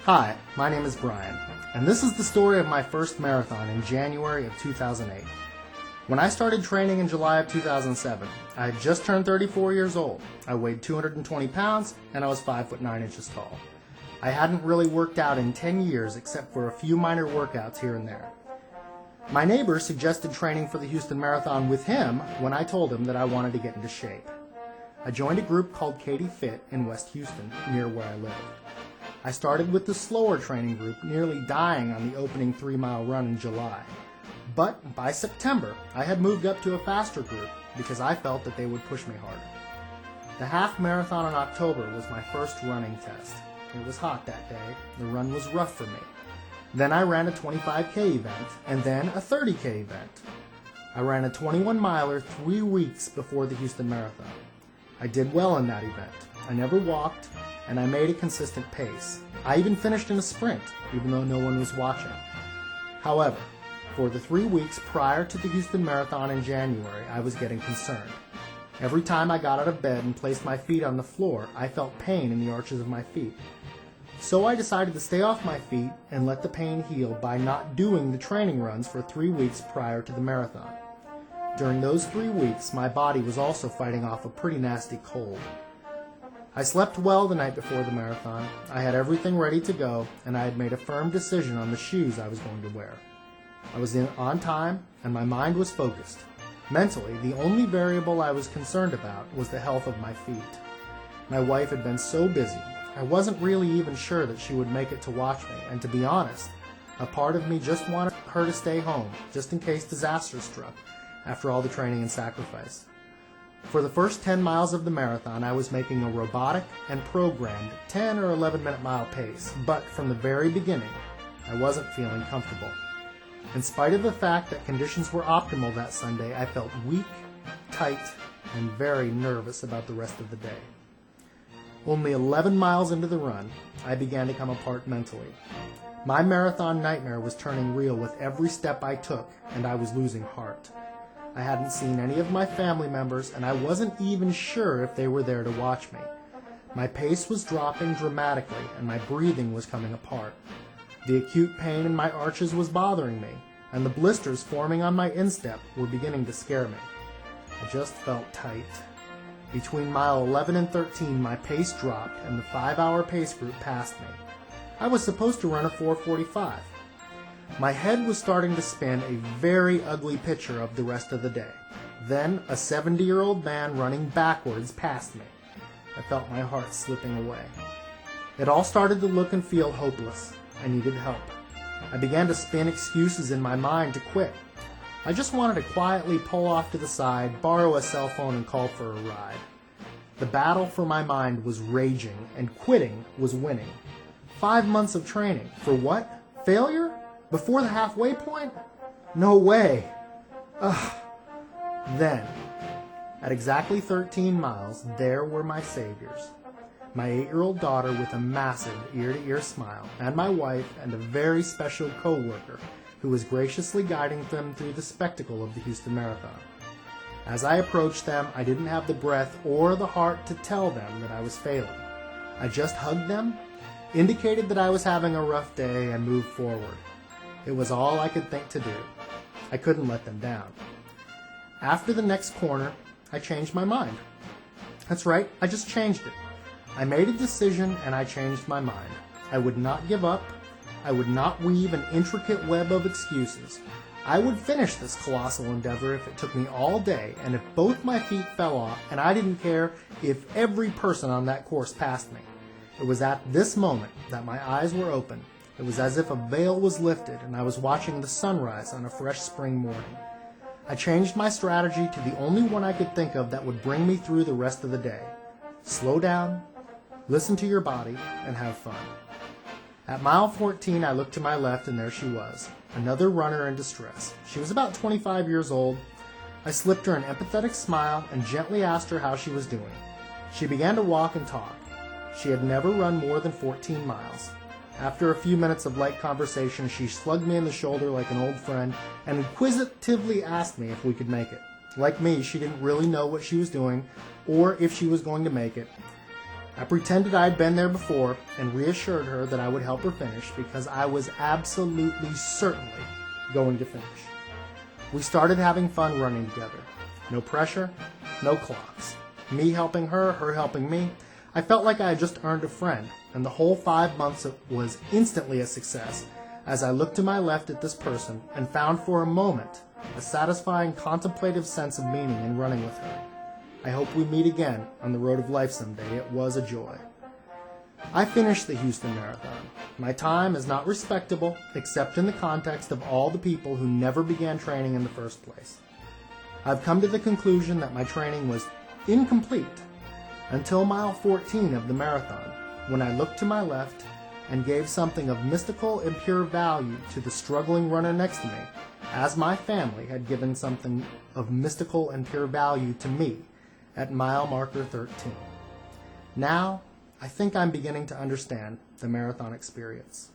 Hi, my name is Brian, and this is the story of my first marathon in January of 2008. When I started training in July of 2007, I had just turned 34 years old. I weighed 220 pounds, and I was 5 foot 9 inches tall. I hadn't really worked out in 10 years except for a few minor workouts here and there. My neighbor suggested training for the Houston Marathon with him when I told him that I wanted to get into shape. I joined a group called Katie Fit in West Houston, near where I lived. I started with the slower training group, nearly dying on the opening 3-mile run in July. But by September, I had moved up to a faster group because I felt that they would push me harder. The half marathon in October was my first running test. It was hot that day. The run was rough for me. Then I ran a 25K event, and then a 30K event. I ran a 21-miler 3 weeks before the Houston Marathon. I did well in that event. I never walked, and I made a consistent pace. I even finished in a sprint, even though no one was watching. However, for the 3 weeks prior to the Houston Marathon in January, I was getting concerned. Every time I got out of bed and placed my feet on the floor, I felt pain in the arches of my feet. So I decided to stay off my feet and let the pain heal by not doing the training runs for 3 weeks prior to the marathon. During those 3 weeks, my body was also fighting off a pretty nasty cold. I slept well the night before the marathon. I had everything ready to go, and I had made a firm decision on the shoes I was going to wear. I was on time, and my mind was focused. Mentally, the only variable I was concerned about was the health of my feet. My wife had been so busy, I wasn't really even sure that she would make it to watch me, and to be honest, a part of me just wanted her to stay home, just in case disaster struck, after all the training and sacrifice. For the first 10 miles of the marathon, I was making a robotic and programmed 10 or 11-minute mile pace, but from the very beginning, I wasn't feeling comfortable. In spite of the fact that conditions were optimal that Sunday, I felt weak, tight, and very nervous about the rest of the day. Only 11 miles into the run, I began to come apart mentally. My marathon nightmare was turning real with every step I took, and I was losing heart. I hadn't seen any of my family members, and I wasn't even sure if they were there to watch me. My pace was dropping dramatically, and my breathing was coming apart. The acute pain in my arches was bothering me, and the blisters forming on my instep were beginning to scare me. I just felt tight. Between mile 11 and 13, my pace dropped, and the 5-hour pace group passed me. I was supposed to run a 4:45. My head was starting to spin a very ugly picture of the rest of the day. Then a 70-year-old man running backwards passed me. I felt my heart slipping away. It all started to look and feel hopeless. I needed help. I began to spin excuses in my mind to quit. I just wanted to quietly pull off to the side, borrow a cell phone, and call for a ride. The battle for my mind was raging, and quitting was winning. 5 months of training. For what? Failure? Before the halfway point? No way. Ugh. Then, at exactly 13 miles, there were my saviors. My 8-year-old daughter with a massive ear-to-ear smile, and my wife and a very special co-worker who was graciously guiding them through the spectacle of the Houston Marathon. As I approached them, I didn't have the breath or the heart to tell them that I was failing. I just hugged them, indicated that I was having a rough day, and moved forward. It was all I could think to do. I couldn't let them down. After the next corner, I changed my mind. That's right, I just changed it. I made a decision and I changed my mind. I would not give up. I would not weave an intricate web of excuses. I would finish this colossal endeavor if it took me all day, and if both my feet fell off, and I didn't care if every person on that course passed me. It was at this moment that my eyes were open. It was as if a veil was lifted, and I was watching the sunrise on a fresh spring morning. I changed my strategy to the only one I could think of that would bring me through the rest of the day. Slow down, listen to your body, and have fun. At mile 14, I looked to my left, and there she was, another runner in distress. She was about 25 years old. I slipped her an empathetic smile and gently asked her how she was doing. She began to walk and talk. She had never run more than 14 miles. After a few minutes of light conversation, she slugged me in the shoulder like an old friend and inquisitively asked me if we could make it. Like me, she didn't really know what she was doing or if she was going to make it. I pretended I had been there before and reassured her that I would help her finish because I was absolutely certainly going to finish. We started having fun running together. No pressure, no clocks. Me helping her, her helping me. I felt like I had just earned a friend, and the whole 5 months was instantly a success as I looked to my left at this person and found for a moment a satisfying contemplative sense of meaning in running with her. I hope we meet again on the road of life someday. It was a joy. I finished the Houston Marathon. My time is not respectable except in the context of all the people who never began training in the first place. I've come to the conclusion that my training was incomplete until mile 14 of the marathon, when I looked to my left and gave something of mystical and pure value to the struggling runner next to me, as my family had given something of mystical and pure value to me at mile marker 13. Now, I think I'm beginning to understand the marathon experience.